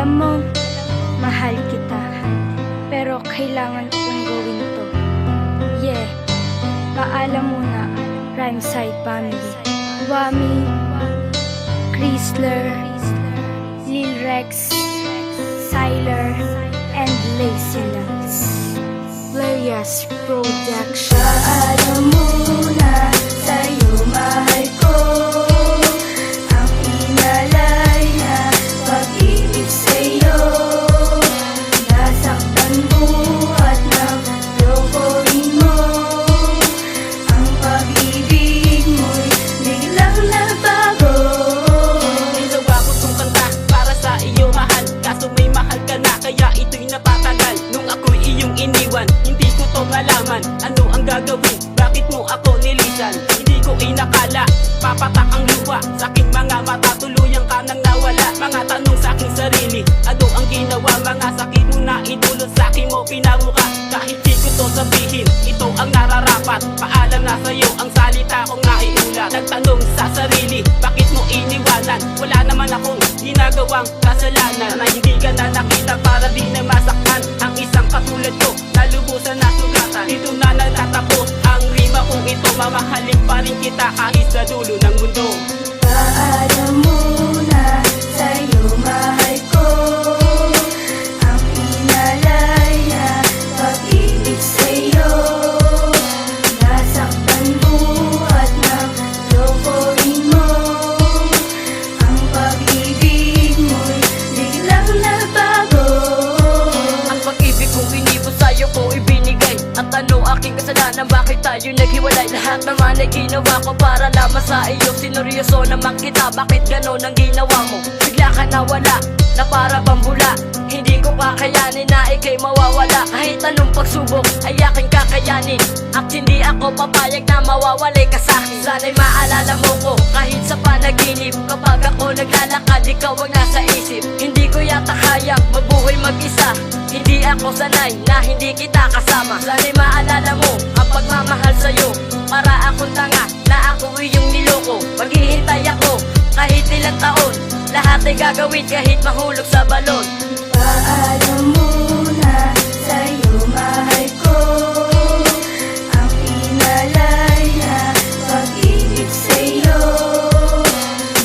Alam mo, mahal kita, pero kailangan kong gawin to. Yeah, paalam muna, Rhymeside family. Wami, Chrysler, Lil Rex, Syler, and Lazy Nuts. Players Production. Paalam muna sa'yo, mahal ko. Ang inalay na pag-ibig sa'yo. Nasaktan buhat ng lokohin mo. Ang pag-ibig mo'y biglang nabago. Ginawa ko tong kanta para sa iyo, mahal. Kaso may mahal ka na, kaya ito'y napatagal. Nung ako'y iyong iniwan, hindi ko to nalaman. Ano ang gagawin? Bakit mo ako nilisan? Hindi ko inakala, papatak ang luha sa aking mga mata, tuluyang ka nang nawala. Mga tanong sa aking sarili, ano ang ginawa? Mga sakit mo na idulot sa akin mo pinamuka. Kahit di ko to sabihin, ito ang nararapat. Paalam na sa'yo ang salita kong naiulat. Nagtanong sa sarili, bakit mo iniwanan? Wala naman akong ginagawang kasalanan na hindi ka na nakita para di na masaktan. Ang isang katulad ko, nalubusan na sugatan. Dito na natatapos ang rima kong ito. Mamahalin pa rin kita kahit sa dulo ng mundo. Paalam muna sa'yo, mahal ko. Ang inalay na pag-ibig sa'yo. Nasaktan buhat ng lokohin mo. Ang pag-ibig mo'y biglang nabago. Ang pag-ibig kong inibos sa'yo ko ibinigay. At ano aking kasalanan, bakit tayo naghiwalay? Lahat naman ay ginawa ko para lamang sa iyo. Sineryoso naman kita, bakit ganon ang ginawa mo? Bigla ka nawala, na para bang bula. Hindi ko kakayanin na ikay mawawala. Kahit anong pagsubok ay aking kakayanin. At hindi ako papayag na mawawalay ka sa'kin. Sana'y maalala mo ko kahit sa panaginip. Kapag ako naglalakad, ikaw ang nasa isip. Hindi ko yata kayang mabuhay mag-isa. Hindi ako sanay na hindi kita kasama. Sana'y maalala mo ang pagmamahal sa'yo. Para akong tanga na ako iyong niloko. Maghihintay ako kahit ilang taon. Lahat ay gagawin kahit mahulog sa balon. Paalam muna sa'yo, mahal ko. Ang inalay na pag-ibig sa'yo.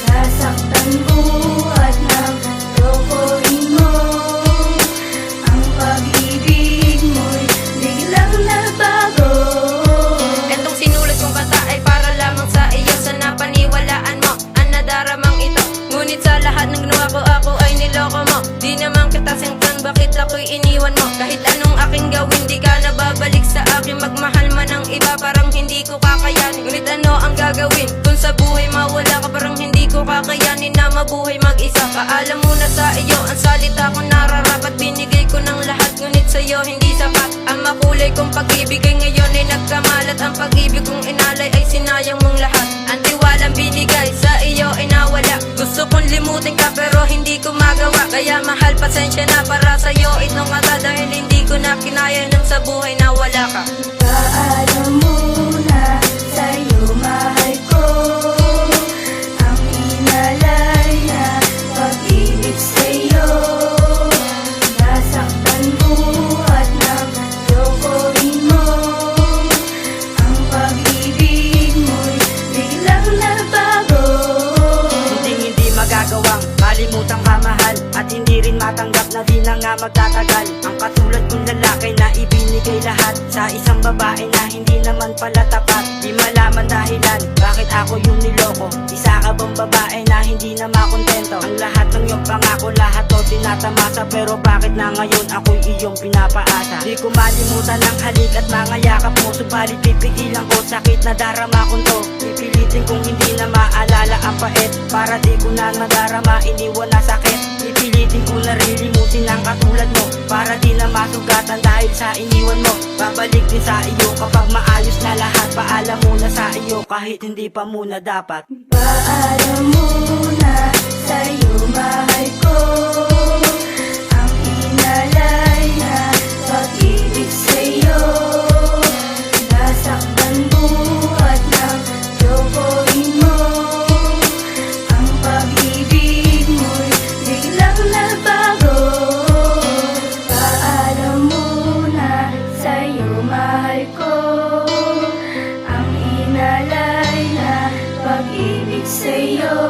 Nasaktan buhat ng lokohin mo. Ang pag-ibig mo'y biglang nabago. Etong sinulat kong kanta ay para lamang sa iyo. Sana paniwalaan mo ang nadaramang ito. Ngunit sa lahat ng ginawa ko, ako ay niloko mo. Di naman kita singkang, bakit ako'y iniwan mo? Kahit anong aking gawin, di ka nababalik sa akin. Magmahal man ng iba, parang hindi ko kakayanin. Ngunit ano ang gagawin? Kung sa buhay mawala ka, parang hindi ko kakayanin na mabuhay mag-isa. Paalam muna sa iyo, ang salita ko nararapat. Binigay ko ng lahat, ngunit sa'yo hindi sapat. Ang makulay kong pag-ibig ay ngayon ay nagkamalat. Ang pag-ibig kong inalay ay sinayang mong lahat. Ang tiwalang binigay sa iyo ay nawala. Gusto kong limutin ka pero hindi ko magawa. Kaya mahal, pasensya na para sa'yo itong kanta. Dahil hindi ko na kinaya nang sa buhay na wala ka. Paalam muna sa'yo, mahal ko. Ang inalay na pag-ibig sa'yo. Nasaktan buhat ng lokohin mo. Ang pag-ibig mo'y biglang nabago. Hindi magagawang kalimutan ka, mahal. At hindi rin matanggap na di na nga magtatagal. Ang katulad kong lalaki na ibinigay lahat sa isang babae na hindi naman pala tapat. Di malaman dahilan bakit ako yung niloko. Isa ka bang babae na hindi na makontento? Ang lahat ng iyong pangako, lahat to tinatamasa. Pero bakit na ngayon ako'y iyong pinapaasa? Di ko malimutan ang halik at mga yakap mo. Subalit pipigilan ko sakit na darama kong to. Pipilitin kong hindi na maalala ang pait. Para di ko na nadarama, iniwan na sakit. Pipilitin ko na rilimutin ang katulad mo. Para di na masugatan dahil sa iniwan mo. Babalik din sa iyo kapag maayos na lahat. Paalam muna sa iyo kahit hindi pa muna dapat. Paalam muna sa'yo, mahal ko. Ang inalay na pag-ibig sa'yo. Nasaktan buhat ng lokohin mo. Ang pag-ibig mo'y biglang nabago. sa'yo